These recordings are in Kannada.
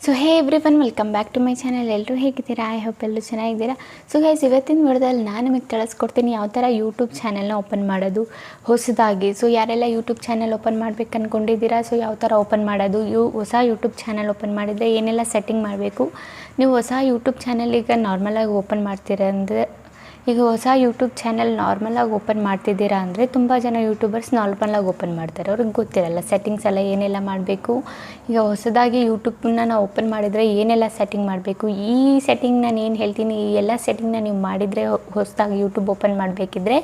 So hey everyone welcome back to my channel. ಎಲ್ಲರೂ ಹೇಗಿದ್ದೀರಾ? ಐ ಹೋಪ್ ಎಲ್ಲರೂ ಚೆನ್ನಾಗಿದ್ದೀರಾ. ಸೊ ಗೈಸ್, ಇವತ್ತಿನ ವಿಡಿಯೋದಲ್ಲಿ ನಾನು ನಿಮಗೆ ತಿಳಿಸ್ಕೊಡ್ತೀನಿ ಯಾವ ಥರ ಯೂಟ್ಯೂಬ್ ಚಾನಲ್ನ ಓಪನ್ ಮಾಡೋದು ಹೊಸದಾಗಿ. ಸೊ ಯಾರೆಲ್ಲ ಯೂಟ್ಯೂಬ್ ಚಾನಲ್ ಓಪನ್ ಮಾಡ್ಬೇಕು ಅಂದ್ಕೊಂಡಿದ್ದೀರಾ, ಸೊ ಯಾವ ಥರ ಓಪನ್ ಮಾಡೋದು, ಹೊಸ ಯೂಟ್ಯೂಬ್ ಚಾನಲ್ ಓಪನ್ ಮಾಡಿದರೆ ಏನೆಲ್ಲ ಸೆಟ್ಟಿಂಗ್ ಮಾಡಬೇಕು. ನೀವು ಹೊಸ ಯೂಟ್ಯೂಬ್ ಚಾನಲ್ ಈಗ ನಾರ್ಮಲಾಗಿ ಓಪನ್ ಮಾಡ್ತೀರಾ ಅಂದರೆ, ಈಗ ಹೊಸ ಯೂಟ್ಯೂಬ್ ಚಾನಲ್ ನಾರ್ಮಲಾಗಿ ಓಪನ್ ಮಾಡ್ತಿದ್ದೀರಾ ಅಂದರೆ ತುಂಬ ಜನ ಯೂಟ್ಯೂಬರ್ಸ್ ನಾರ್ಮಲಾಗಿ ಓಪನ್ ಮಾಡ್ತಾರೆ, ಅವ್ರಿಗೆ ಗೊತ್ತಿರಲ್ಲ ಸೆಟ್ಟಿಂಗ್ಸ್ ಎಲ್ಲ ಏನೆಲ್ಲ ಮಾಡಬೇಕು. ಈಗ ಹೊಸದಾಗಿ ಯೂಟ್ಯೂಬ್ನ ನಾವು ಓಪನ್ ಮಾಡಿದರೆ ಏನೆಲ್ಲ ಸೆಟ್ಟಿಂಗ್ ಮಾಡಬೇಕು, ಈ ಸೆಟ್ಟಿಂಗ್ ನಾನು ಏನು ಹೇಳ್ತೀನಿ ಈ ಎಲ್ಲ ಸೆಟ್ಟಿಂಗ್ನ ನೀವು ಮಾಡಿದರೆ ಹೊಸದಾಗಿ ಯೂಟ್ಯೂಬ್ ಓಪನ್ ಮಾಡಬೇಕಿದ್ರೆ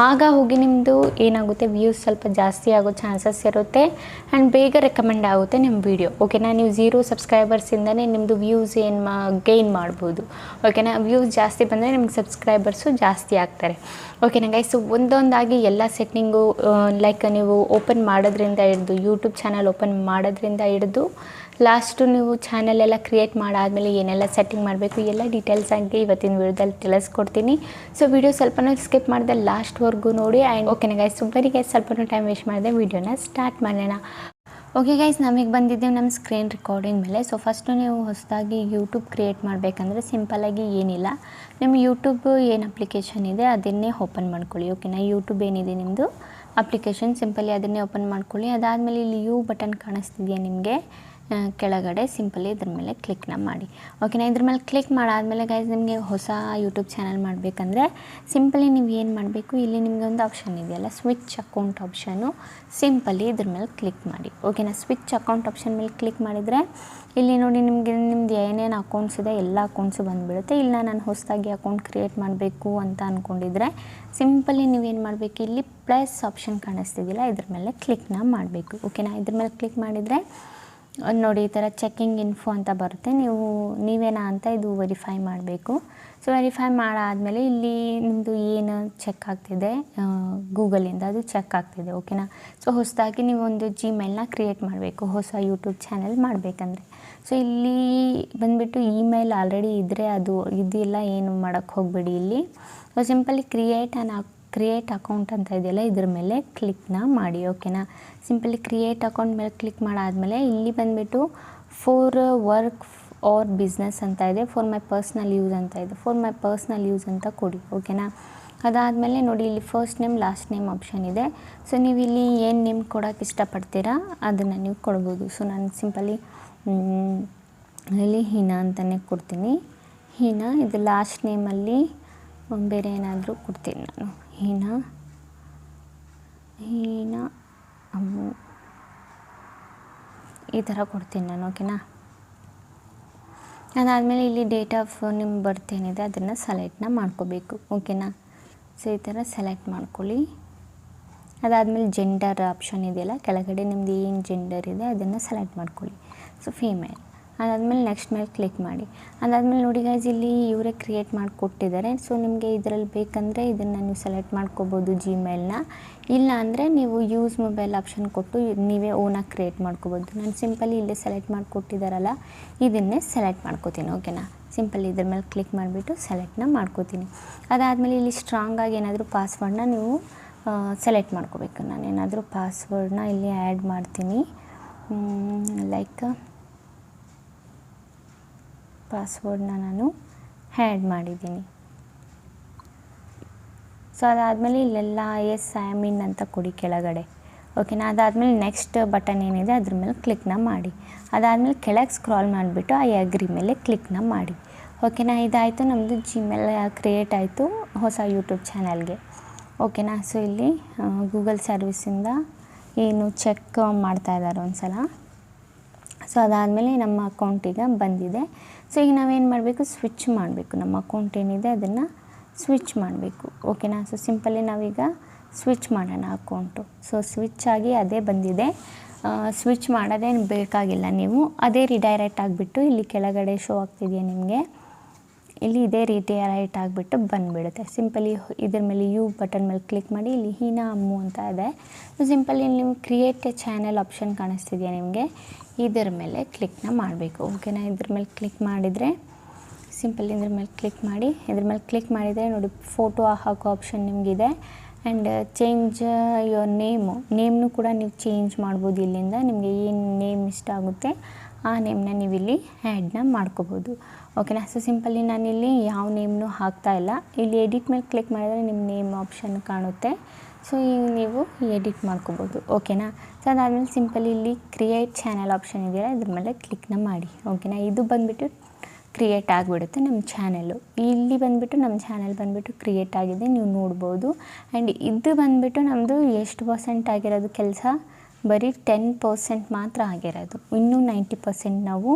ಆಗ ಹೋಗಿ ನಿಮ್ಮದು ಏನಾಗುತ್ತೆ, ವ್ಯೂಸ್ ಸ್ವಲ್ಪ ಜಾಸ್ತಿ ಆಗೋ ಚಾನ್ಸಸ್ ಇರುತ್ತೆ ಆ್ಯಂಡ್ ಬೇಗ ರೆಕಮೆಂಡ್ ಆಗುತ್ತೆ ನಿಮ್ಮ ವೀಡಿಯೋ. ಓಕೆನಾ, ನೀವು 0 ಸಬ್ಸ್ಕ್ರೈಬರ್ಸಿಂದನೇ ನಿಮ್ಮದು ವ್ಯೂಸ್ ಗೇನ್ ಮಾಡ್ಬೋದು. ಓಕೆನಾ, ವ್ಯೂಸ್ ಜಾಸ್ತಿ ಬಂದರೆ ನಿಮ್ಗೆ ಸಬ್ಸ್ಕ್ರೈಬರ್ಸು ಜಾಸ್ತಿ ಆಗ್ತಾರೆ. ಓಕೆನಾ ಗೈಸ್, ಸೊ ಒಂದೊಂದಾಗಿ ಎಲ್ಲ ಸೆಟ್ಟಿಂಗು ಲೈಕ್ ನೀವು ಓಪನ್ ಮಾಡೋದ್ರಿಂದ ಹಿಡಿದು ಯೂಟ್ಯೂಬ್ ಚಾನಲ್ ಓಪನ್ ಮಾಡೋದ್ರಿಂದ ಹಿಡಿದು ಲಾಸ್ಟು ನೀವು ಚಾನಲ್ ಎಲ್ಲ ಕ್ರಿಯೇಟ್ ಮಾಡಾದಮೇಲೆ ಏನೆಲ್ಲ ಸೆಟ್ಟಿಂಗ್ ಮಾಡಬೇಕು ಎಲ್ಲ ಡೀಟೇಲ್ಸ್ ಆಗಿ ಇವತ್ತಿನ ವಿಡಿಯೋದಲ್ಲಿ ತಿಳಿಸ್ಕೊಡ್ತೀನಿ. ಸೊ ವಿಡಿಯೋ ಸ್ವಲ್ಪನೂ ಸ್ಕಿಪ್ ಮಾಡಿದೆ ಲಾಸ್ಟ್ವರೆಗೂ ನೋಡಿ. ಆ್ಯಂಡ್ ಓಕೆನಾ ಗೈಸ್, ಬರೀ ಸ್ವಲ್ಪನೂ ಟೈಮ್ ವೇಸ್ಟ್ ಮಾಡಿದೆ, ವಿಡಿಯೋನ ಸ್ಟಾರ್ಟ್ ಮಾಡೋಣ. ಓಕೆ ಗೈಸ್, ನಮಗೆ ಬಂದಿದ್ದೀವಿ ನಮ್ಮ ಸ್ಕ್ರೀನ್ ರೆಕಾರ್ಡಿಂಗ್ ಮೇಲೆ. ಸೊ ಫಸ್ಟು ನೀವು ಹೊಸದಾಗಿ ಯೂಟ್ಯೂಬ್ ಕ್ರಿಯೇಟ್ ಮಾಡಬೇಕಂದ್ರೆ ಸಿಂಪಲಾಗಿ ಏನಿಲ್ಲ, ನಿಮ್ಮ ಯೂಟ್ಯೂಬ್ ಏನು ಅಪ್ಲಿಕೇಶನ್ ಇದೆ ಅದನ್ನೇ ಓಪನ್ ಮಾಡ್ಕೊಳ್ಳಿ. ಓಕೆನಾ, ಯೂಟ್ಯೂಬ್ ಏನಿದೆ ನಿಮ್ಮದು ಅಪ್ಲಿಕೇಶನ್ ಸಿಂಪಲಿ ಅದನ್ನೇ ಓಪನ್ ಮಾಡ್ಕೊಳ್ಳಿ. ಅದಾದಮೇಲೆ ಇಲ್ಲಿ ಯು ಬಟನ್ ಕಾಣಿಸ್ತಿದೆಯಾ ನಿಮಗೆ ಕೆಳಗಡೆ, ಸಿಂಪಲಿ ಇದ್ರ ಮೇಲೆ ಕ್ಲಿಕ್ನ ಮಾಡಿ. ಓಕೆನಾ, ಇದ್ರ ಮೇಲೆ ಕ್ಲಿಕ್ ಮಾಡಾದಮೇಲೆ ಗೈಸ್ ನಿಮಗೆ ಹೊಸ ಯೂಟ್ಯೂಬ್ ಚಾನಲ್ ಮಾಡಬೇಕಂದ್ರೆ ಸಿಂಪಲಿ ನೀವು ಏನು ಮಾಡಬೇಕು, ಇಲ್ಲಿ ನಿಮಗೆ ಒಂದು ಆಪ್ಷನ್ ಇದೆಯಲ್ಲ ಸ್ವಿಚ್ ಅಕೌಂಟ್ ಆಪ್ಷನು, ಸಿಂಪಲಿ ಇದ್ರ ಮೇಲೆ ಕ್ಲಿಕ್ ಮಾಡಿ. ಓಕೆನಾ, ಸ್ವಿಚ್ ಅಕೌಂಟ್ ಆಪ್ಷನ್ ಮೇಲೆ ಕ್ಲಿಕ್ ಮಾಡಿದರೆ ಇಲ್ಲಿ ನೋಡಿ ನಿಮಗೆ ನಿಮ್ದು ಏನೇನು ಅಕೌಂಟ್ಸ್ ಇದೆ ಎಲ್ಲ ಅಕೌಂಟ್ಸು ಬಂದುಬಿಡುತ್ತೆ. ಇಲ್ಲ ನಾನು ಹೊಸದಾಗಿ ಅಕೌಂಟ್ ಕ್ರಿಯೇಟ್ ಮಾಡಬೇಕು ಅಂತ ಅಂದ್ಕೊಂಡಿದ್ರೆ ಸಿಂಪಲಿ ನೀವೇನು ಮಾಡಬೇಕು, ಇಲ್ಲಿ ಪ್ಲಸ್ ಆಪ್ಷನ್ ಕಾಣಿಸ್ತಿದ್ದಿಲ್ಲ ಇದ್ರ ಮೇಲೆ ಕ್ಲಿಕ್ನ ಮಾಡಬೇಕು. ಓಕೆನಾ, ಇದ್ರ ಮೇಲೆ ಕ್ಲಿಕ್ ಮಾಡಿದರೆ ನೋಡಿ ಈ ಥರ ಚೆಕ್ಕಿಂಗ್ ಇನ್ಫೋ ಅಂತ ಬರುತ್ತೆ, ನೀವೇನಾ ಅಂತ ಇದು ವೆರಿಫೈ ಮಾಡಬೇಕು. ಸೊ ವೆರಿಫೈ ಮಾಡಾದಮೇಲೆ ಇಲ್ಲಿ ನಿಮ್ಮದು ಏನು ಚೆಕ್ ಆಗ್ತಿದೆ ಗೂಗಲಿಂದ ಅದು ಚೆಕ್ ಆಗ್ತಿದೆ. ಓಕೆನಾ, ಸೊ ಹೊಸದಾಗಿ ನೀವು ಒಂದು ಜಿಮೇಲ್ನ ಕ್ರಿಯೇಟ್ ಮಾಡಬೇಕು ಹೊಸ ಯೂಟ್ಯೂಬ್ ಚಾನಲ್ ಮಾಡಬೇಕಂದ್ರೆ. ಸೊ ಇಲ್ಲಿ ಬಂದುಬಿಟ್ಟು ಇಮೇಲ್ ಆಲ್ರೆಡಿ ಇದ್ದರೆ ಅದು ಇದಿಲ್ಲ, ಏನು ಮಾಡೋಕ್ಕೆ ಹೋಗಬೇಡಿ. ಇಲ್ಲಿ ಸೊ ಸಿಂಪಲಿ ಕ್ರಿಯೇಟ್ ಅಕೌಂಟ್ ಅಂತ ಇದೆಯಲ್ಲ ಇದ್ರ ಮೇಲೆ ಕ್ಲಿಕ್ನ ಮಾಡಿ. ಓಕೆನಾ, ಸಿಂಪಲಿ ಕ್ರಿಯೇಟ್ ಅಕೌಂಟ್ ಮೇಲೆ ಕ್ಲಿಕ್ ಮಾಡಾದಮೇಲೆ ಇಲ್ಲಿ ಬಂದುಬಿಟ್ಟು ಫಾರ್ ವರ್ಕ್ ಆರ್ ಬಿಸ್ನೆಸ್ ಅಂತ ಇದೆ, ಫಾರ್ ಮೈ ಪರ್ಸ್ನಲ್ ಯೂಸ್ ಅಂತ ಇದೆ, ಫಾರ್ ಮೈ ಪರ್ಸ್ನಲ್ ಯೂಸ್ ಅಂತ ಕೊಡಿ. ಓಕೆನಾ, ಅದಾದಮೇಲೆ ನೋಡಿ ಇಲ್ಲಿ first name last name option ಇದೆ. ಸೊ ನೀವು ಇಲ್ಲಿ ಏನು ನೇಮ್ ಕೊಡೋಕೆ ಇಷ್ಟಪಡ್ತೀರಾ ಅದನ್ನು ನೀವು ಕೊಡ್ಬೋದು. ಸೊ ನಾನು ಸಿಂಪಲಿ ಇಲ್ಲಿ ಹೀನಾ ಅಂತಲೇ ಕೊಡ್ತೀನಿ. ಹೀನಾ, ಇದು ಲಾಸ್ಟ್ ನೇಮಲ್ಲಿ ಬೇರೆ ಏನಾದರೂ ಕೊಡ್ತೀನಿ ನಾನು, ಹೀನಾ ಈ ಥರ ಕೊಡ್ತೀನಿ ನಾನು. ಓಕೆನಾ, ಅದಾದಮೇಲೆ ಇಲ್ಲಿ ಡೇಟ್ ಆಫ್ ನಿಮ್ಮ ಬರ್ತ್ ಏನಿದೆ ಅದನ್ನು ಸೆಲೆಕ್ಟ್ನ ಮಾಡ್ಕೋಬೇಕು. ಓಕೆನಾ, ಸೊ ಈ ಥರ ಸೆಲೆಕ್ಟ್ ಮಾಡ್ಕೊಳ್ಳಿ. ಅದಾದಮೇಲೆ ಜೆಂಡರ್ ಆಪ್ಷನ್ ಇದೆಯಲ್ಲ ಕೆಳಗಡೆ, ನಿಮ್ಮದು ಏನು ಜೆಂಡರ್ ಇದೆ ಅದನ್ನು ಸೆಲೆಕ್ಟ್ ಮಾಡ್ಕೊಳ್ಳಿ. So female. ಅದಾದಮೇಲೆ ನೆಕ್ಸ್ಟ್ ಮೇಲೆ ಕ್ಲಿಕ್ ಮಾಡಿ. ಅದಾದಮೇಲೆ ನೋಡಿ ಗೈಸ್, ಇಲ್ಲಿ ಇವರೇ ಕ್ರಿಯೇಟ್ ಮಾಡಿಕೊಟ್ಟಿದ್ದಾರೆ. ಸೊ ನಿಮಗೆ ಇದರಲ್ಲಿ ಬೇಕಂದರೆ ಇದನ್ನು ನೀವು ಸೆಲೆಕ್ಟ್ ಮಾಡ್ಕೋಬೋದು ಜಿಮೇಲ್ನ, ಇಲ್ಲ ಅಂದರೆ ನೀವು ಯೂಸ್ ಮೊಬೈಲ್ ಆಪ್ಷನ್ ಕೊಟ್ಟು ನೀವೇ ಓನಾಗಿ ಕ್ರಿಯೇಟ್ ಮಾಡ್ಕೋಬೋದು. ನಾನು ಸಿಂಪಲಿ ಇಲ್ಲೇ ಸೆಲೆಕ್ಟ್ ಮಾಡಿಕೊಟ್ಟಿದ್ದಾರಲ್ಲ ಇದನ್ನೇ ಸೆಲೆಕ್ಟ್ ಮಾಡ್ಕೋತೀನಿ. ಓಕೆನಾ, ಸಿಂಪಲ್ ಇದ್ರ ಮೇಲೆ ಕ್ಲಿಕ್ ಮಾಡಿಬಿಟ್ಟು ಸೆಲೆಕ್ಟ್ನ ಮಾಡ್ಕೋತೀನಿ. ಅದಾದಮೇಲೆ ಇಲ್ಲಿ ಸ್ಟ್ರಾಂಗಾಗಿ ಏನಾದರೂ ಪಾಸ್ವರ್ಡನ್ನ ನೀವು ಸೆಲೆಕ್ಟ್ ಮಾಡ್ಕೋಬೇಕು. ನಾನೇನಾದರೂ ಪಾಸ್ವರ್ಡನ್ನ ಇಲ್ಲಿ ಆ್ಯಡ್ ಮಾಡ್ತೀನಿ, ಲೈಕ್ ಪಾಸ್ವರ್ಡನ್ನ ನಾನು ಆ್ಯಡ್ ಮಾಡಿದ್ದೀನಿ. ಸೊ ಅದಾದಮೇಲೆ ಇಲ್ಲೆಲ್ಲ ಎಸ್ ಐ ಆಮ್ ಇನ್ ಅಂತ ಕೊಡಿ ಕೆಳಗಡೆ. ಓಕೆನಾ, ಅದಾದಮೇಲೆ ನೆಕ್ಸ್ಟ್ ಬಟನ್ ಏನಿದೆ ಅದ್ರ ಮೇಲೆ ಕ್ಲಿಕ್ನ ಮಾಡಿ. ಅದಾದಮೇಲೆ ಕೆಳಗೆ ಸ್ಕ್ರಾಲ್ ಮಾಡಿಬಿಟ್ಟು ಐ ಅಗ್ರಿ ಮೇಲೆ ಕ್ಲಿಕ್ನ ಮಾಡಿ. ಓಕೆನಾ, ಇದಾಯಿತು, ನಮ್ಮದು ಜಿಮೇಲ್ ಕ್ರಿಯೇಟ್ ಆಯಿತು ಹೊಸ ಯೂಟ್ಯೂಬ್ ಚಾನಲ್ಗೆ. ಓಕೆನಾ, ಸೊ ಇಲ್ಲಿ ಗೂಗಲ್ ಸರ್ವಿಸಿಂದ ಏನು ಚೆಕ್ ಮಾಡ್ತಾಯಿದ್ದಾರೆ ಒಂದು ಸಲ. ಸೊ ಅದಾದಮೇಲೆ ನಮ್ಮ ಅಕೌಂಟಿಗೆ ಬಂದಿದೆ. ಸೊ ಈಗ ನಾವೇನು ಮಾಡಬೇಕು, ಸ್ವಿಚ್ ಮಾಡಬೇಕು, ನಮ್ಮ ಅಕೌಂಟ್ ಏನಿದೆ ಅದನ್ನು ಸ್ವಿಚ್ ಮಾಡಬೇಕು. ಓಕೆನಾ, ಸೊ ಸಿಂಪಲಿ ನಾವೀಗ ಸ್ವಿಚ್ ಮಾಡೋಣ ಅಕೌಂಟು. ಸೊ ಸ್ವಿಚ್ ಆಗಿ ಅದೇ ಬಂದಿದೆ, ಸ್ವಿಚ್ ಮಾಡೋದೇನು ಬೇಕಾಗಿಲ್ಲ, ನೀವು ಅದೇ ರಿಡೈರೆಕ್ಟ್ ಆಗಿಬಿಟ್ಟು ಇಲ್ಲಿ ಕೆಳಗಡೆ ಶೋ ಆಗ್ತಿದೆಯಾ ನಿಮಗೆ, ಇಲ್ಲಿ ಇದೇ ರಿಡೈರೆಕ್ಟ್ ಆಗಿಬಿಟ್ಟು ಬಂದುಬಿಡುತ್ತೆ. ಸಿಂಪಲಿ ಇದ್ರ ಮೇಲೆ ಯು ಬಟನ್ ಮೇಲೆ ಕ್ಲಿಕ್ ಮಾಡಿ, ಇಲ್ಲಿ ಹೀನಾ ಅಮ್ಮು ಅಂತ ಇದೆ. ಸೊ ಸಿಂಪಲಿ ನೀವು ಕ್ರಿಯೇಟ್ ಎ ಚಾನೆಲ್ ಆಪ್ಷನ್ ಕಾಣಿಸ್ತಿದೆಯಾ ನಿಮಗೆ, ಇದರ ಮೇಲೆ ಕ್ಲಿಕ್ನ ಮಾಡಬೇಕು. ಓಕೆನಾ, ಇದ್ರ ಮೇಲೆ ಕ್ಲಿಕ್ ಮಾಡಿದರೆ ಸಿಂಪಲ್ ಇದ್ರ ಮೇಲೆ ಕ್ಲಿಕ್ ಮಾಡಿ. ಇದ್ರ ಮೇಲೆ ಕ್ಲಿಕ್ ಮಾಡಿದರೆ ನೋಡಿ ಫೋಟೋ ಹಾಕೋ ಆಪ್ಷನ್ ನಿಮಗಿದೆ ಆ್ಯಂಡ್ ಚೇಂಜ್ ಯುವರ್ ನೇಮು ಕೂಡ ನೀವು ಚೇಂಜ್ ಮಾಡ್ಬೋದು. ಇಲ್ಲಿಂದ ನಿಮಗೆ ಏನು ನೇಮ್ ಇಷ್ಟ ಆಗುತ್ತೆ ಆ ನೇಮ್ನ ನೀವಿಲ್ಲಿ ಆ್ಯಡ್ನ ಮಾಡ್ಕೋಬೋದು. ಓಕೆನಾ. ಸೊ ಸಿಂಪಲಿ ನಾನಿಲ್ಲಿ ಯಾವ ನೇಮ್ನು ಹಾಕ್ತಾಯಿಲ್ಲ. ಇಲ್ಲಿ ಎಡಿಟ್ ಮೇಲೆ ಕ್ಲಿಕ್ ಮಾಡಿದರೆ ನಿಮ್ಮ ನೇಮ್ ಆಪ್ಷನ್ ಕಾಣುತ್ತೆ. ಸೊ ಈಗ ನೀವು ಎಡಿಟ್ ಮಾಡ್ಕೋಬೋದು. ಓಕೆನಾ. ಸೊ ಅದಾದಮೇಲೆ ಸಿಂಪಲಿ ಇಲ್ಲಿ ಕ್ರಿಯೇಟ್ ಚಾನಲ್ ಆಪ್ಷನ್ ಇದೆಯಲ್ಲ ಇದ್ರ ಮೇಲೆ ಕ್ಲಿಕ್ನ ಮಾಡಿ. ಓಕೆನಾ. ಇದು ಬಂದುಬಿಟ್ಟು ಕ್ರಿಯೇಟ್ ಆಗಿಬಿಡುತ್ತೆ ನಮ್ಮ ಚಾನಲ್ಲು. ಇಲ್ಲಿ ಬಂದುಬಿಟ್ಟು ನಮ್ಮ ಚಾನಲ್ ಬಂದುಬಿಟ್ಟು ಕ್ರಿಯೇಟ್ ಆಗಿದೆ, ನೀವು ನೋಡ್ಬೋದು. ಆ್ಯಂಡ್ ಇದು ಬಂದುಬಿಟ್ಟು ನಮ್ಮದು ಎಷ್ಟು % ಆಗಿರೋದು ಕೆಲಸ, ಬರೀ 10% ಮಾತ್ರ ಆಗಿರೋದು. ಇನ್ನೂ 90% ನಾವು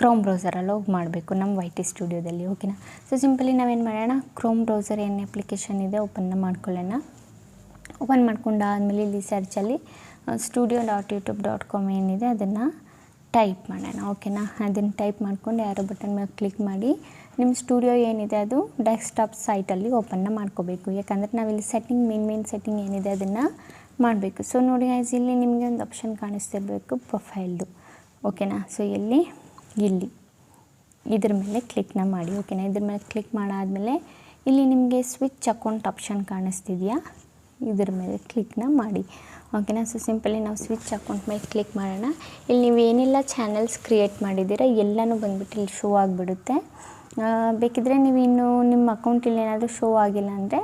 ಕ್ರೋಮ್ ಬ್ರೌಸರಲ್ಲಿ ಹೋಗಿ ಮಾಡಬೇಕು ನಮ್ಮ YT ಸ್ಟುಡಿಯೋದಲ್ಲಿ. ಓಕೆನಾ. ಸೊ ಸಿಂಪಲಿ ನಾವೇನು ಮಾಡೋಣ, ಕ್ರೋಮ್ ಬ್ರೌಸರ್ ಏನು ಅಪ್ಲಿಕೇಶನ್ ಇದೆ ಓಪನ್ನ ಮಾಡ್ಕೊಳ್ಳೋಣ. ಓಪನ್ ಮಾಡ್ಕೊಂಡಾದಮೇಲೆ ಇಲ್ಲಿ ಸರ್ಚಲ್ಲಿ studio.youtube.com ಏನಿದೆ ಅದನ್ನು ಟೈಪ್ ಮಾಡೋಣ. ಓಕೆನಾ. ಅದನ್ನು ಟೈಪ್ ಮಾಡ್ಕೊಂಡು ಯಾರೋ ಬಟನ್ ಮೇಲೆ ಕ್ಲಿಕ್ ಮಾಡಿ ನಿಮ್ಮ ಸ್ಟುಡಿಯೋ ಏನಿದೆ ಅದು ಡೆಸ್ಕ್ಟಾಪ್ ಸೈಟಲ್ಲಿ ಓಪನ್ನ ಮಾಡ್ಕೋಬೇಕು. ಯಾಕಂದರೆ ನಾವಿಲ್ಲಿ ಸೆಟ್ಟಿಂಗ್ ಮೇನ್ ಸೆಟ್ಟಿಂಗ್ ಏನಿದೆ ಅದನ್ನು ಮಾಡಬೇಕು. ಸೊ ನೋಡಿ ಗೈಸ್, ಇಲ್ಲಿ ನಿಮಗೆ ಒಂದು ಆಪ್ಷನ್ ಕಾಣಿಸ್ತಿರಬೇಕು ಪ್ರೊಫೈಲ್ದು. ಓಕೆನಾ. ಸೊ ಇಲ್ಲಿ ಇದ್ರ ಮೇಲೆ ಕ್ಲಿಕ್ನ ಮಾಡಿ. ಓಕೆನಾ. ಇದ್ರ ಮೇಲೆ ಕ್ಲಿಕ್ ಮಾಡಾದಮೇಲೆ ಇಲ್ಲಿ ನಿಮಗೆ ಸ್ವಿಚ್ ಅಕೌಂಟ್ ಆಪ್ಷನ್ ಕಾಣಿಸ್ತಿದೆಯಾ, ಇದ್ರ ಮೇಲೆ ಕ್ಲಿಕ್ನ ಮಾಡಿ. ಓಕೆನಾ. ಸೊ ಸಿಂಪಲಿ ನಾವು ಸ್ವಿಚ್ ಅಕೌಂಟ್ ಮೇಲೆ ಕ್ಲಿಕ್ ಮಾಡೋಣ. ಇಲ್ಲಿ ನೀವು ಏನೆಲ್ಲ ಚಾನಲ್ಸ್ ಕ್ರಿಯೇಟ್ ಮಾಡಿದ್ದೀರ ಎಲ್ಲನೂ ಬಂದುಬಿಟ್ಟು ಇಲ್ಲಿ ಶೋ ಆಗಿಬಿಡುತ್ತೆ. ಬೇಕಿದ್ದರೆ ನೀವು ಇನ್ನೂ ನಿಮ್ಮ ಅಕೌಂಟಲ್ಲಿ ಏನಾದರೂ ಶೋ ಆಗಿಲ್ಲ ಅಂದರೆ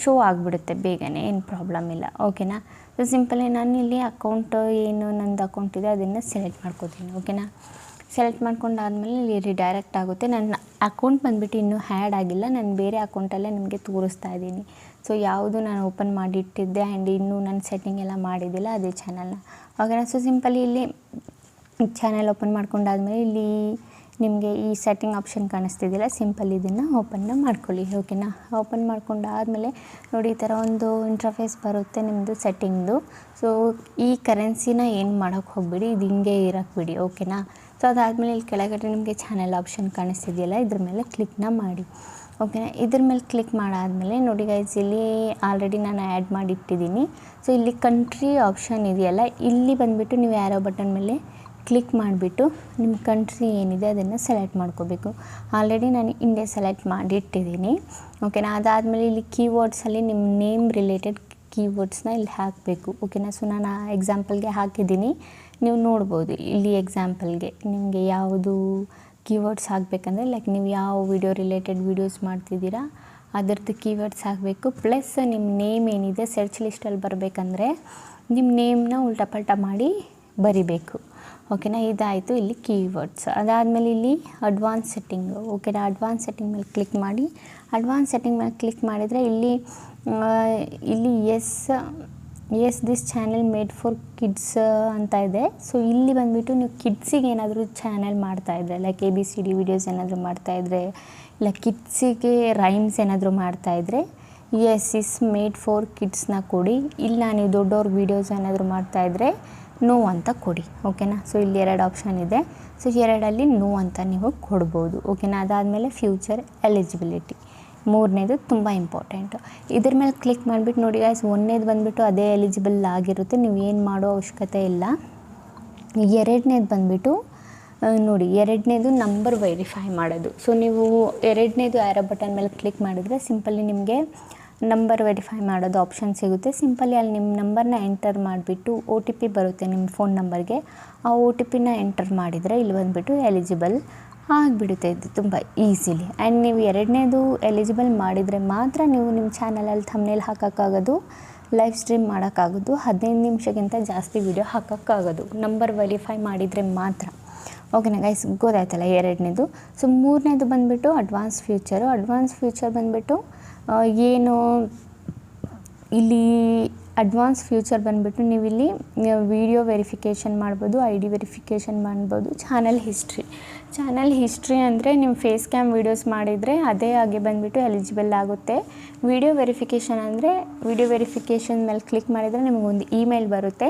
ಶೋ ಆಗಿಬಿಡುತ್ತೆ ಬೇಗನೆ, ಏನು ಪ್ರಾಬ್ಲಮ್ ಇಲ್ಲ. ಓಕೆನಾ. ಸೊ ಸಿಂಪಲಿ ನಾನು ಇಲ್ಲಿ ಅಕೌಂಟ್ ಏನು ನಂದು ಅಕೌಂಟ್ ಇದೆ ಅದನ್ನು ಸೆಲೆಕ್ಟ್ ಮಾಡ್ಕೋತೀನಿ. ಓಕೆನಾ. ಸೆಲೆಕ್ಟ್ ಮಾಡ್ಕೊಂಡಾದ್ಮೇಲೆ ಇಲ್ಲಿ ರಿಡೈರೆಕ್ಟ್ ಆಗುತ್ತೆ. ನನ್ನ ಅಕೌಂಟ್ ಬಂದುಬಿಟ್ಟು ಇನ್ನೂ ಹ್ಯಾಡ್ ಆಗಿಲ್ಲ, ನಾನು ಬೇರೆ ಅಕೌಂಟಲ್ಲೇ ನಿಮಗೆ ತೋರಿಸ್ತಾ ಇದ್ದೀನಿ. ಸೊ ಯಾವುದು ನಾನು ಓಪನ್ ಮಾಡಿಟ್ಟಿದ್ದೆ ಆ್ಯಂಡ್ ಇನ್ನೂ ನಾನು ಸೆಟ್ಟಿಂಗ್ ಎಲ್ಲ ಮಾಡಿದ್ದಿಲ್ಲ ಅದೇ ಚಾನಲ್ನ. ಓಕೆನಾ. ಸೊ ಸಿಂಪಲಿ ಇಲ್ಲಿ ಚಾನಲ್ ಓಪನ್ ಮಾಡ್ಕೊಂಡಾದ್ಮೇಲೆ ಇಲ್ಲಿ ನಿಮಗೆ ಈ ಸೆಟ್ಟಿಂಗ್ ಆಪ್ಷನ್ ಕಾಣಿಸ್ತಿದ್ದಿಲ್ಲ, ಸಿಂಪಲ್ ಇದನ್ನು ಓಪನ್ನ ಮಾಡ್ಕೊಳ್ಳಿ. ಓಕೆನಾ. ಓಪನ್ ಮಾಡ್ಕೊಂಡಾದಮೇಲೆ ನೋಡಿ ಈ ಥರ ಒಂದು ಇಂಟರ್ಫೇಸ್ ಬರುತ್ತೆ ನಿಮ್ಮದು ಸೆಟ್ಟಿಂಗ್ದು. ಸೊ ಈ ಕರೆನ್ಸಿನ ಏನು ಮಾಡೋಕ್ಕೆ ಹೋಗ್ಬಿಡಿ, ಇದು ಹಿಂಗೆ ಇರೋಕ್ಕೆ ಬಿಡಿ. ಓಕೆನಾ. ಸೊ ಅದಾದಮೇಲೆ ಇಲ್ಲಿ ಕೆಳಗಡೆ ನಿಮಗೆ ಚಾನಲ್ ಆಪ್ಷನ್ ಕಾಣಿಸ್ತಿದೆಯಲ್ಲ ಇದ್ರ ಮೇಲೆ ಕ್ಲಿಕ್ನ ಮಾಡಿ. ಓಕೆನಾ. ಇದ್ರ ಮೇಲೆ ಕ್ಲಿಕ್ ಮಾಡಾದಮೇಲೆ ನೋಡಿ ಗೈಸ್, ಇಲ್ಲಿ ಆಲ್ರೆಡಿ ನಾನು ಆ್ಯಡ್ ಮಾಡಿಟ್ಟಿದ್ದೀನಿ. ಸೊ ಇಲ್ಲಿ ಕಂಟ್ರಿ ಆಪ್ಷನ್ ಇದೆಯಲ್ಲ, ಇಲ್ಲಿ ಬಂದುಬಿಟ್ಟು ನೀವು ಯಾರೋ ಬಟನ್ ಮೇಲೆ ಕ್ಲಿಕ್ ಮಾಡಿಬಿಟ್ಟು ನಿಮ್ಮ ಕಂಟ್ರಿ ಏನಿದೆ ಅದನ್ನು ಸೆಲೆಕ್ಟ್ ಮಾಡ್ಕೋಬೇಕು. ಆಲ್ರೆಡಿ ನಾನು ಇಂಡಿಯಾ ಸೆಲೆಕ್ಟ್ ಮಾಡಿಟ್ಟಿದ್ದೀನಿ. ಓಕೆನಾ. ಅದಾದಮೇಲೆ ಇಲ್ಲಿ ಕೀವರ್ಡ್ಸಲ್ಲಿ ನಿಮ್ಮ ನೇಮ್ ರಿಲೇಟೆಡ್ ಕೀವರ್ಡ್ಸ್ನ ಇಲ್ಲಿ ಹಾಕಬೇಕು. ಓಕೆನಾ. ಸೊ ನಾನು ಎಕ್ಸಾಂಪಲ್ಗೆ ಹಾಕಿದ್ದೀನಿ, ನೀವು ನೋಡ್ಬೋದು. ಇಲ್ಲಿ ಎಕ್ಸಾಂಪಲ್ಗೆ ನಿಮಗೆ ಯಾವುದು ಕೀವರ್ಡ್ಸ್ ಹಾಕಬೇಕಂದ್ರೆ ಲೈಕ್ ನೀವು ಯಾವ ವಿಡಿಯೋ ರಿಲೇಟೆಡ್ ವೀಡಿಯೋಸ್ ಮಾಡ್ತಿದ್ದೀರಾ ಅದರದ್ದು ಕೀವರ್ಡ್ಸ್ ಹಾಕಬೇಕು. ಪ್ಲಸ್ ನಿಮ್ಮ ನೇಮ್ ಏನಿದೆ ಸರ್ಚ್ ಲಿಸ್ಟಲ್ಲಿ ಬರಬೇಕಂದ್ರೆ ನಿಮ್ಮ ನೇಮ್ನ ಉಲ್ಟಾ ಪಲ್ಟಾ ಮಾಡಿ ಬರಿಬೇಕು. ಓಕೆನಾ. ಇದಾಯಿತು ಇಲ್ಲಿ ಕೀವರ್ಡ್ಸ್. ಅದಾದಮೇಲೆ ಇಲ್ಲಿ ಅಡ್ವಾನ್ಸ್ ಸೆಟ್ಟಿಂಗು. ಓಕೆನಾ. ಅಡ್ವಾನ್ಸ್ ಸೆಟ್ಟಿಂಗ್ ಮೇಲೆ ಕ್ಲಿಕ್ ಮಾಡಿ. ಅಡ್ವಾನ್ಸ್ ಸೆಟ್ಟಿಂಗ್ ಮೇಲೆ ಕ್ಲಿಕ್ ಮಾಡಿದರೆ ಇಲ್ಲಿ yes this channel made for kids ಅಂತ ಇದೆ. ಸೊ ಇಲ್ಲಿ ಬಂದುಬಿಟ್ಟು ನೀವು ಕಿಡ್ಸಿಗೆ ಏನಾದರೂ ಚಾನೆಲ್ ಮಾಡ್ತಾಯಿದ್ರೆ ಲೈಕ್ ABCD ವೀಡಿಯೋಸ್ ಏನಾದರೂ ಮಾಡ್ತಾಯಿದ್ರೆ ಇಲ್ಲ ಕಿಡ್ಸಿಗೆ ರೈಮ್ಸ್ ಏನಾದರೂ ಮಾಡ್ತಾಯಿದ್ರೆ ಎಸ್ ಇಸ್ ಮೇಡ್ ಫಾರ್ ಕಿಡ್ಸ್ನ ಕೊಡಿ. ಇಲ್ಲ ನೀವು ದೊಡ್ಡವ್ರ ವೀಡಿಯೋಸ್ ಏನಾದರೂ ಮಾಡ್ತಾಯಿದ್ರೆ ನೋ ಅಂತ ಕೊಡಿ. ಓಕೆನಾ. ಸೊ ಇಲ್ಲಿ 2 ಆಪ್ಷನ್ ಇದೆ. ಸೊ 2ರಲ್ಲಿ ನೋ ಅಂತ ನೀವು ಕೊಡ್ಬೋದು. ಓಕೆನಾ. ಅದಾದಮೇಲೆ ಫ್ಯೂಚರ್ ಎಲಿಜಿಬಿಲಿಟಿ, 3ನೇದು ತುಂಬ ಇಂಪಾರ್ಟೆಂಟು. ಇದ್ರ ಮೇಲೆ ಕ್ಲಿಕ್ ಮಾಡಿಬಿಟ್ಟು ನೋಡಿ ಗೈಸ್, 1ನೇದು ಬಂದುಬಿಟ್ಟು ಅದೇ ಎಲಿಜಿಬಲ್ ಆಗಿರುತ್ತೆ, ನೀವು ಏನು ಮಾಡೋ ಅವಶ್ಯಕತೆ ಇಲ್ಲ. 2ನೇದು ಬಂದುಬಿಟ್ಟು ನೋಡಿ 2ನೇದು ನಂಬರ್ ವೆರಿಫೈ ಮಾಡೋದು. ಸೊ ನೀವು 2ನೇದು ಆ್ಯರೋ ಬಟನ್ ಮೇಲೆ ಕ್ಲಿಕ್ ಮಾಡಿದರೆ ಸಿಂಪಲಿ ನಿಮಗೆ ನಂಬರ್ ವೆರಿಫೈ ಮಾಡೋದು ಆಪ್ಷನ್ ಸಿಗುತ್ತೆ. ಸಿಂಪಲಿ ಅಲ್ಲಿ ನಿಮ್ಮ ನಂಬರ್ನ ಎಂಟರ್ ಮಾಡಿಬಿಟ್ಟು OTP ಬರುತ್ತೆ ನಿಮ್ಮ ಫೋನ್ ನಂಬರ್ಗೆ. ಆ OTPನ ಎಂಟರ್ ಮಾಡಿದರೆ ಇಲ್ಲಿ ಬಂದುಬಿಟ್ಟು ಎಲಿಜಿಬಲ್ ಆಗಿಬಿಡುತ್ತೆ. ಇದು ತುಂಬ ಈಸಿಲಿ. ಆ್ಯಂಡ್ ನೀವು 2ನೇದು ಎಲಿಜಿಬಲ್ ಮಾಡಿದರೆ ಮಾತ್ರ ನೀವು ನಿಮ್ಮ ಚಾನಲಲ್ಲಿ ಥಂಬ್ನೇಲ್ ಹಾಕೋಕ್ಕಾಗೋದು, ಲೈವ್ ಸ್ಟ್ರೀಮ್ ಮಾಡೋಕ್ಕಾಗೋದು, 15 ನಿಮಿಷಕ್ಕಿಂತ ಜಾಸ್ತಿ ವೀಡಿಯೋ ಹಾಕೋಕ್ಕಾಗೋದು ನಂಬರ್ ವೆರಿಫೈ ಮಾಡಿದರೆ ಮಾತ್ರ. ಓಕೆನಾ ಗೈಸ್, ಗೊತ್ತಾಯ್ತಲ್ಲ 2ನೇದು. ಸೊ 3ನೇದು ಬಂದುಬಿಟ್ಟು ಅಡ್ವಾನ್ಸ್ ಫ್ಯೂಚರು. ಅಡ್ವಾನ್ಸ್ ಫ್ಯೂಚರ್ ಬಂದುಬಿಟ್ಟು ಏನು ಇಲ್ಲಿ ಅಡ್ವಾನ್ಸ್ ಫ್ಯೂಚರ್ ಬಂದುಬಿಟ್ಟು ನೀವು ಇಲ್ಲಿ ವೀಡಿಯೋ ವೆರಿಫಿಕೇಷನ್ ಮಾಡ್ಬೋದು, ID ವೆರಿಫಿಕೇಷನ್ ಮಾಡ್ಬೋದು, ಚಾನಲ್ ಹಿಸ್ಟ್ರಿ ಅಂದರೆ ನಿಮ್ಮ ಫೇಸ್ ಕ್ಯಾಮ್ ವೀಡಿಯೋಸ್ ಮಾಡಿದರೆ ಅದೇ ಹಾಗೆ ಬಂದುಬಿಟ್ಟು ಎಲಿಜಿಬಲ್ ಆಗುತ್ತೆ. ವೀಡಿಯೋ ವೆರಿಫಿಕೇಷನ್ ಅಂದರೆ ವೀಡಿಯೋ ವೆರಿಫಿಕೇಷನ್ ಮೇಲೆ ಕ್ಲಿಕ್ ಮಾಡಿದರೆ ನಿಮಗೊಂದು ಇಮೇಲ್ ಬರುತ್ತೆ.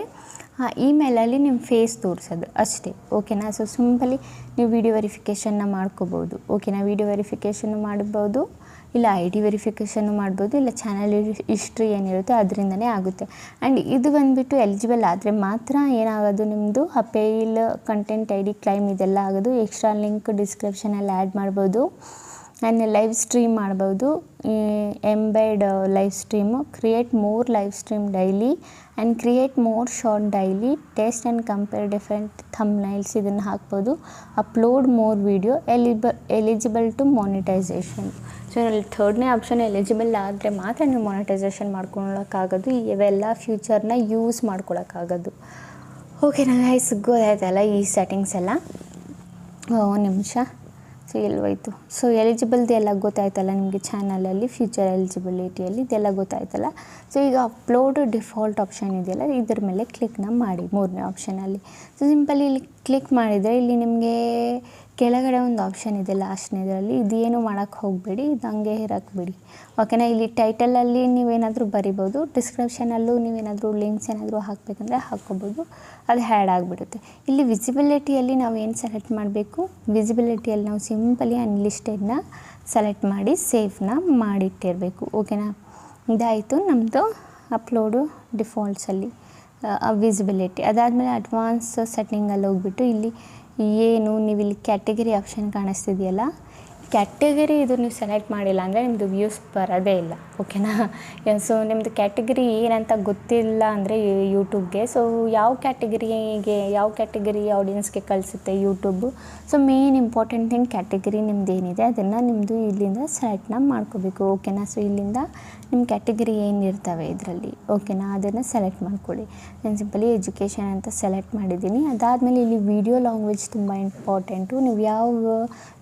ಆ ಇಮೇಲಲ್ಲಿ ನಿಮ್ಮ ಫೇಸ್ ತೋರಿಸೋದು ಅಷ್ಟೇ. ಓಕೆನಾ. ಸೊ ಸಿಂಪಲಿ ನೀವು ವೀಡಿಯೋ ವೆರಿಫಿಕೇಷನ್ನ ಮಾಡ್ಕೋಬೋದು. ಓಕೆನಾ. ವೀಡಿಯೋ ವೆರಿಫಿಕೇಷನ್ನು ಮಾಡ್ಬೋದು, ಇಲ್ಲ ID ವೆರಿಫಿಕೇಷನ್ನು ಮಾಡ್ಬೋದು, ಇಲ್ಲ ಚಾನಲ್ ಹಿಸ್ಟ್ರಿ ಏನಿರುತ್ತೆ ಅದರಿಂದನೇ ಆಗುತ್ತೆ. ಆ್ಯಂಡ್ ಇದು ಬಂದುಬಿಟ್ಟು ಎಲಿಜಿಬಲ್ ಆದರೆ ಮಾತ್ರ ಏನಾಗೋದು, ನಿಮ್ಮದು ಅಪೇಲ್ ಕಂಟೆಂಟ್ ID ಕ್ಲೈಮ್ ಇದೆಲ್ಲ ಆಗೋದು. ಎಕ್ಸ್ಟ್ರಾ ಲಿಂಕ್ ಡಿಸ್ಕ್ರಿಪ್ಷನಲ್ಲಿ ಆ್ಯಡ್ ಮಾಡ್ಬೋದು. ಆ್ಯಂಡ್ ಲೈವ್ ಸ್ಟ್ರೀಮ್ ಮಾಡ್ಬೋದು, embed live stream, create more live stream daily and create more short daily, test and compare different thumbnails ಇದನ್ನು ಹಾಕ್ಬೋದು, upload more video, eligible to monetisation. So ಇಲ್ಲಿ ಥರ್ಡ್ನೇ ಆಪ್ಷನ್ ಎಲಿಜಿಬಲ್ ಆದರೆ ಮಾತ್ರ ನೀವು ಮಾನಿಟೈಸೇಷನ್ ಮಾಡ್ಕೊಳಕ್ಕಾಗೋದು, ಇವೆಲ್ಲ ಫ್ಯೂಚರ್ನ ಯೂಸ್ ಮಾಡ್ಕೊಳಕ್ಕಾಗೋದು. ಓಕೆ ನಂಗೆ ಗೈಸ್ ಗೊತ್ತಾಯ್ತಲ್ಲ ಈ ಸೆಟ್ಟಿಂಗ್ಸ್ ಎಲ್ಲ. ಒಂದು ನಿಮಿಷ, ಸೊ ಎಲ್ಲೋಯ್ತು. ಸೊ ಎಲಿಜಿಬಲ್ದು ಎಲ್ಲ ಗೊತ್ತಾಯ್ತಲ್ಲ ನಿಮಗೆ ಚಾನಲಲ್ಲಿ, ಫ್ಯೂಚರ್ ಎಲಿಜಿಬಿಲಿಟಿಯಲ್ಲಿ ಇದೆಲ್ಲ ಗೊತ್ತಾಯ್ತಲ್ಲ. ಸೊ ಈಗ ಅಪ್ಲೋಡ್ ಡಿಫಾಲ್ಟ್ ಆಪ್ಷನ್ ಇದೆಯಲ್ಲ, ಇದ್ರ ಮೇಲೆ ಕ್ಲಿಕ್ನ ಮಾಡಿ ಮೂರನೇ ಆಪ್ಷನಲ್ಲಿ. ಸೊ ಸಿಂಪಲಿ ಇಲ್ಲಿ ಕ್ಲಿಕ್ ಮಾಡಿದರೆ ಇಲ್ಲಿ ನಿಮಗೆ ಕೆಳಗಡೆ ಒಂದು ಆಪ್ಷನ್ ಇದೆ ಲಾಸ್ಟ್ನೇದರಲ್ಲಿ, ಇದೇನು ಮಾಡೋಕ್ಕೆ ಹೋಗಬೇಡಿ, ಇದು ಹಂಗೆ ಇರೋಕ್ಕೆ ಬಿಡಿ. ಓಕೆನಾ. ಇಲ್ಲಿ ಟೈಟಲಲ್ಲಿ ನೀವೇನಾದರೂ ಬರಿಬೋದು, ಡಿಸ್ಕ್ರಿಪ್ಷನಲ್ಲೂ ನೀವೇನಾದರೂ ಲಿಂಕ್ಸ್ ಏನಾದರೂ ಹಾಕಬೇಕಂದ್ರೆ ಹಾಕ್ಕೋಬೋದು, ಅದು ಹ್ಯಾಡ್ ಆಗಿಬಿಡುತ್ತೆ. ಇಲ್ಲಿ ವಿಸಿಬಿಲಿಟಿಯಲ್ಲಿ ನಾವು ಏನು ಸೆಲೆಕ್ಟ್ ಮಾಡಬೇಕು, ವಿಸಿಬಿಲಿಟಿಯಲ್ಲಿ ನಾವು ಸಿಂಪಲಿ ಅನ್ಲಿಸ್ಟೆಡ್ನ ಸೆಲೆಕ್ಟ್ ಮಾಡಿ ಸೇವ್ನ ಮಾಡಿಟ್ಟಿರಬೇಕು. ಓಕೆನಾ. ಇದಾಯಿತು ನಮ್ಮದು ಅಪ್ಲೋಡು ಡಿಫಾಲ್ಟ್ಸಲ್ಲಿ ವಿಸಿಬಿಲಿಟಿ. ಅದಾದಮೇಲೆ ಅಡ್ವಾನ್ಸ್ ಸೆಟ್ಟಿಂಗಲ್ಲಿ ಹೋಗ್ಬಿಟ್ಟು ಇಲ್ಲಿ ಏನು ನೀವು ಇಲ್ಲಿ ಕ್ಯಾಟಗರಿ ಆಪ್ಷನ್ ಕಾಣಿಸ್ತಿದೆಯಲ್ಲ, ಕ್ಯಾಟಗರಿ ಇದು ನೀವು ಸೆಲೆಕ್ಟ್ ಮಾಡಿಲ್ಲ ಅಂದರೆ ನಿಮ್ಮದು ವ್ಯೂಸ್ ಬರೋದೇ ಇಲ್ಲ. ಓಕೆನಾ. ಸೊ ನಿಮ್ಮದು ಕ್ಯಾಟಗರಿ ಏನಂತ ಗೊತ್ತಿಲ್ಲ ಅಂದರೆ ಯೂಟ್ಯೂಬ್ಗೆ, ಸೊ ಯಾವ ಕ್ಯಾಟಗರಿ ಆಡಿಯನ್ಸ್ಗೆ ಕಳಿಸುತ್ತೆ YouTube. So main important thing category ನಿಮ್ದು ಏನಿದೆ ಅದನ್ನು ನಿಮ್ಮದು ಇಲ್ಲಿಂದ ಸೆಲೆಕ್ಟ್ನ ಮಾಡ್ಕೋಬೇಕು. ಓಕೆನಾ. ಸೊ ಇಲ್ಲಿಂದ ನಿಮ್ಮ ಕ್ಯಾಟಗರಿ ಏನಿರ್ತವೆ ಇದರಲ್ಲಿ, ಓಕೆನಾ, ಅದನ್ನು ಸೆಲೆಕ್ಟ್ ಮಾಡ್ಕೊಳ್ಳಿ. ನಾನು ಸಿಂಪಲಿ ಎಜುಕೇಷನ್ ಅಂತ ಸೆಲೆಕ್ಟ್ ಮಾಡಿದ್ದೀನಿ. ಅದಾದಮೇಲೆ ಇಲ್ಲಿ ವಿಡಿಯೋ ಲ್ಯಾಂಗ್ವೇಜ್ ತುಂಬ ಇಂಪಾರ್ಟೆಂಟು, ನೀವು ಯಾವ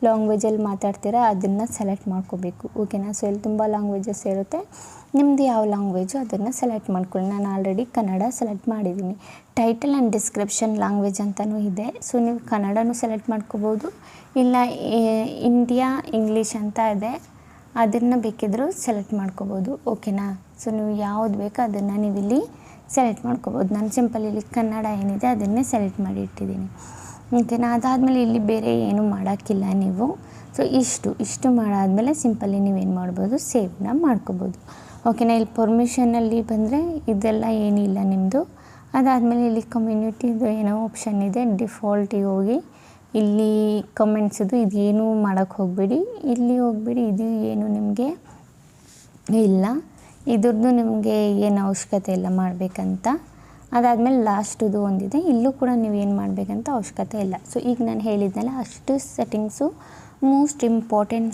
ಲ್ಯಾಂಗ್ವೇಜಲ್ಲಿ ಮಾತಾಡ್ತೀರಾ ಅದನ್ನು ಸೆಲೆಕ್ಟ್ ಮಾಡ್ಕೋಬೇಕು. ಓಕೆನಾ. ಸೊ ಇಲ್ಲಿ ತುಂಬ ಲ್ಯಾಂಗ್ವೇಜಸ್ ಇರುತ್ತೆ, ನಿಮ್ಮದು ಯಾವ ಲ್ಯಾಂಗ್ವೇಜು ಅದನ್ನು ಸೆಲೆಕ್ಟ್ ಮಾಡ್ಕೊಳ್ಳಿ. ನಾನು ಆಲ್ರೆಡಿ ಕನ್ನಡ ಸೆಲೆಕ್ಟ್ ಮಾಡಿದ್ದೀನಿ. ಟೈಟಲ್ ಆ್ಯಂಡ್ ಡಿಸ್ಕ್ರಿಪ್ಷನ್ ಲ್ಯಾಂಗ್ವೇಜ್ ಅಂತಲೂ ಇದೆ, ಸೊ ನೀವು ಕನ್ನಡನೂ ಸೆಲೆಕ್ಟ್ ಮಾಡ್ಕೋಬೋದು, ಇಲ್ಲ ಇಂಡಿಯಾ ಇಂಗ್ಲೀಷ್ ಅಂತ ಇದೆ, ಅದನ್ನು ಬೇಕಿದ್ದರೂ ಸೆಲೆಕ್ಟ್ ಮಾಡ್ಕೋಬೋದು. ಓಕೆನಾ. ಸೊ ನೀವು ಯಾವ್ದು ಬೇಕೋ ಅದನ್ನು ನೀವು ಇಲ್ಲಿ ಸೆಲೆಕ್ಟ್ ಮಾಡ್ಕೋಬೋದು. ನಾನು ಸಿಂಪಲ್ ಇಲ್ಲಿ ಕನ್ನಡ ಏನಿದೆ ಅದನ್ನೇ ಸೆಲೆಕ್ಟ್ ಮಾಡಿ ಇಟ್ಟಿದ್ದೀನಿ. ಓಕೆನಾ. ಅದಾದಮೇಲೆ ಇಲ್ಲಿ ಬೇರೆ ಏನೂ ಮಾಡೋಕ್ಕಿಲ್ಲ ನೀವು. ಸೊ ಇಷ್ಟು ಮಾಡಾದಮೇಲೆ ಸಿಂಪಲಿ ನೀವೇನು ಮಾಡ್ಬೋದು, ಸೇವ್ನ ಮಾಡ್ಕೋಬೋದು. ಓಕೆನಾ. ಇಲ್ಲಿ ಪರ್ಮಿಷನಲ್ಲಿ ಬಂದರೆ ಇದೆಲ್ಲ ಏನಿಲ್ಲ ನಿಮ್ಮದು. ಅದಾದಮೇಲೆ ಇಲ್ಲಿ ಕಮ್ಯುನಿಟಿದು ಏನೋ ಆಪ್ಷನ್ ಇದೆ, ಡಿಫಾಲ್ಟಿಗೆ ಹೋಗಿ ಇಲ್ಲಿ ಕಮೆಂಟ್ಸದು ಇದೇನೂ ಮಾಡೋಕ್ಕೆ ಹೋಗಬೇಡಿ, ಇಲ್ಲಿ ಹೋಗಬೇಡಿ, ಇದು ಏನು ನಿಮಗೆ ಇಲ್ಲ, ಇದ್ರದ್ದು ನಿಮಗೆ ಏನು ಅವಶ್ಯಕತೆ ಇಲ್ಲ ಮಾಡಬೇಕಂತ. ಅದಾದಮೇಲೆ ಲಾಸ್ಟದು ಒಂದಿದೆ, ಇಲ್ಲೂ ಕೂಡ ನೀವು ಏನು ಮಾಡಬೇಕಂತ ಅವಶ್ಯಕತೆ ಇಲ್ಲ. ಸೊ ಈಗ ನಾನು ಹೇಳಿದ್ನಲ್ಲ ಅಷ್ಟು ಸೆಟ್ಟಿಂಗ್ಸು ಮೋಸ್ಟ್ ಇಂಪಾರ್ಟೆಂಟ್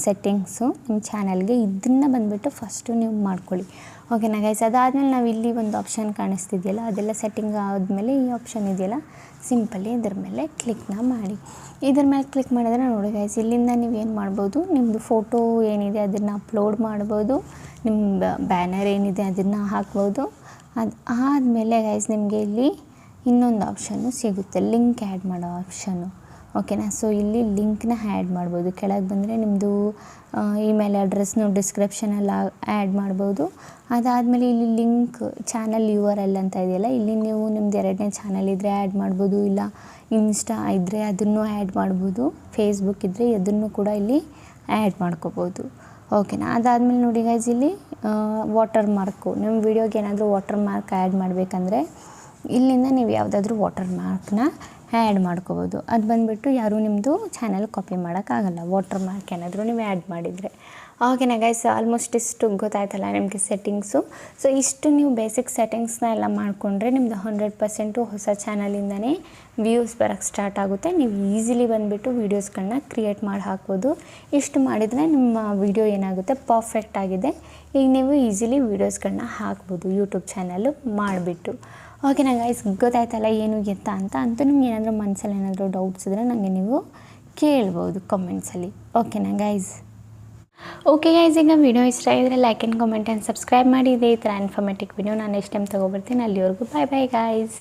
ಸೆಟ್ಟಿಂಗ್ಸು ನಿಮ್ಮ ಚಾನಲ್ಗೆ, ಇದನ್ನು ಬಂದುಬಿಟ್ಟು ಫಸ್ಟು ನೀವು ಮಾಡ್ಕೊಳ್ಳಿ. ಓಕೆನಾ ಗೈಸ್. ಅದಾದಮೇಲೆ ನಾವು ಇಲ್ಲಿ ಒಂದು ಆಪ್ಷನ್ ಕಾಣಿಸ್ತಿದೆಯಲ್ಲ, ಅದೆಲ್ಲ ಸೆಟ್ಟಿಂಗ್ ಆದಮೇಲೆ ಈ ಆಪ್ಷನ್ ಇದೆಯಲ್ಲ, ಸಿಂಪಲಿ ಇದ್ರ ಮೇಲೆ ಕ್ಲಿಕ್ನ ಮಾಡಿ. ಇದ್ರ ಮೇಲೆ ಕ್ಲಿಕ್ ಮಾಡಿದ್ರೆ ನೋಡಿ ಗೈಸ್, ಇಲ್ಲಿಂದ ನೀವೇನು ಮಾಡ್ಬೋದು, ನಿಮ್ಮದು ಫೋಟೋ ಏನಿದೆ ಅದನ್ನು ಅಪ್ಲೋಡ್ ಮಾಡ್ಬೋದು, ನಿಮ್ಮ ಬ್ಯಾನರ್ ಏನಿದೆ ಅದನ್ನು ಹಾಕ್ಬೋದು. ಅದು ಆದಮೇಲೆ ಗೈಸ್ ನಿಮಗೆ ಇಲ್ಲಿ ಇನ್ನೊಂದು ಆಪ್ಷನ್ನು ಸಿಗುತ್ತೆ, ಲಿಂಕ್ ಆ್ಯಡ್ ಮಾಡೋ ಆಪ್ಷನ್ನು. ಓಕೆನಾ. ಸೊ ಇಲ್ಲಿ ಲಿಂಕ್ನ ಆ್ಯಡ್ ಮಾಡ್ಬೋದು. ಕೆಳಗೆ ಬಂದರೆ ನಿಮ್ಮದು ಇಮೇಲ್ ಅಡ್ರೆಸ್ನು ಡಿಸ್ಕ್ರಿಪ್ಷನಲ್ಲಿ ಆ್ಯಡ್ ಮಾಡ್ಬೋದು. ಅದಾದಮೇಲೆ ಇಲ್ಲಿ ಲಿಂಕ್ ಚಾನಲ್ URL ಅಂತ ಇದೆಯಲ್ಲ, ಇಲ್ಲಿ ನೀವು ನಿಮ್ದು 2ನೇ ಚಾನಲ್ ಇದ್ದರೆ ಆ್ಯಡ್ ಮಾಡ್ಬೋದು, ಇಲ್ಲ ಇನ್ಸ್ಟಾ ಇದ್ದರೆ ಅದನ್ನು ಆ್ಯಡ್ ಮಾಡ್ಬೋದು, ಫೇಸ್ಬುಕ್ ಇದ್ದರೆ ಅದನ್ನು ಕೂಡ ಇಲ್ಲಿ ಆ್ಯಡ್ ಮಾಡ್ಕೋಬೋದು. ಓಕೆನಾ. ಅದಾದಮೇಲೆ ನೋಡಿ ಗೈಸ್ ಇಲ್ಲಿ ವಾಟರ್ ಮಾರ್ಕು, ನಿಮ್ಮ ವೀಡಿಯೋಗೆ ಏನಾದರೂ ವಾಟರ್ ಮಾರ್ಕ್ ಆ್ಯಡ್ ಮಾಡಬೇಕಂದ್ರೆ ಇಲ್ಲಿಂದ ನೀವು ಯಾವುದಾದ್ರೂ ವಾಟರ್ ಮಾರ್ಕ್ನ ಆ್ಯಡ್ ಮಾಡ್ಕೋಬೋದು. ಅದು ಬಂದುಬಿಟ್ಟು ಯಾರೂ ನಿಮ್ಮದು ಚಾನಲ್ ಕಾಪಿ ಮಾಡೋಕ್ಕಾಗಲ್ಲ, ವಾಟರ್ ಮಾರ್ಕ್ ಏನಾದರೂ ನೀವು ಆ್ಯಡ್ ಮಾಡಿದರೆ. ಓಕೆನಾ ಗೈಸ್, ಆಲ್ಮೋಸ್ಟ್ ಇಷ್ಟು ಗೊತ್ತಾಯ್ತಲ್ಲ ನಿಮಗೆ ಸೆಟ್ಟಿಂಗ್ಸು. ಸೊ ಇಷ್ಟು ನೀವು ಬೇಸಿಕ್ ಸೆಟ್ಟಿಂಗ್ಸ್ನ ಎಲ್ಲ ಮಾಡಿಕೊಂಡ್ರೆ ನಿಮ್ಮದು 100% ಹೊಸ ಚಾನಲಿಂದನೇ ವ್ಯೂಸ್ ಬರೋಕ್ಕೆ ಸ್ಟಾರ್ಟ್ ಆಗುತ್ತೆ. ನೀವು ಈಸಿಲಿ ಬಂದುಬಿಟ್ಟು ವೀಡಿಯೋಸ್ಗಳನ್ನ ಕ್ರಿಯೇಟ್ ಮಾಡಿ ಹಾಕ್ಬೋದು. ಇಷ್ಟು ಮಾಡಿದರೆ ನಿಮ್ಮ ವೀಡಿಯೋ ಏನಾಗುತ್ತೆ, ಪರ್ಫೆಕ್ಟ್ ಆಗಿದೆ. ಈಗ ನೀವು ಈಸಿಲಿ ವೀಡಿಯೋಸ್ಗಳನ್ನ ಹಾಕ್ಬೋದು ಯೂಟ್ಯೂಬ್ ಚಾನಲ್ಲು ಮಾಡಿಬಿಟ್ಟು. ಓಕೆನಾ ಗೈಸ್, ಗೊತ್ತಾಯ್ತಲ್ಲ ಏನು ಎತ್ತ ಅಂತ. ಅಂತೂ ನಿಮ್ಗೆ ಏನಾದರೂ ಮನಸ್ಸಲ್ಲಿ ಏನಾದರೂ ಡೌಟ್ಸ್ ಇದ್ದರೆ ನನಗೆ ನೀವು ಕೇಳ್ಬೋದು ಕಮೆಂಟ್ಸಲ್ಲಿ. ಓಕೆನಾ ಗೈಸ್. ಓಕೆ ಗೈಸ್, ಈಗ ವಿಡಿಯೋ ಇಷ್ಟ ಆಗಿದ್ರೆ like and comment and subscribe ಮಾಡಿ. ಇದೇ ಈ ಥರ ಇನ್ಫಾರ್ಮೇಟಿವ್ ವಿಡಿಯೋ ನಾನು ನೆಕ್ಸ್ಟ್ ಟೈಮ್ ತೊಗೊಬರ್ತೀನಿ. ಅಲ್ಲಿವರೆಗೂ ಬಾಯ್ ಬಾಯ್ ಗೈಸ್.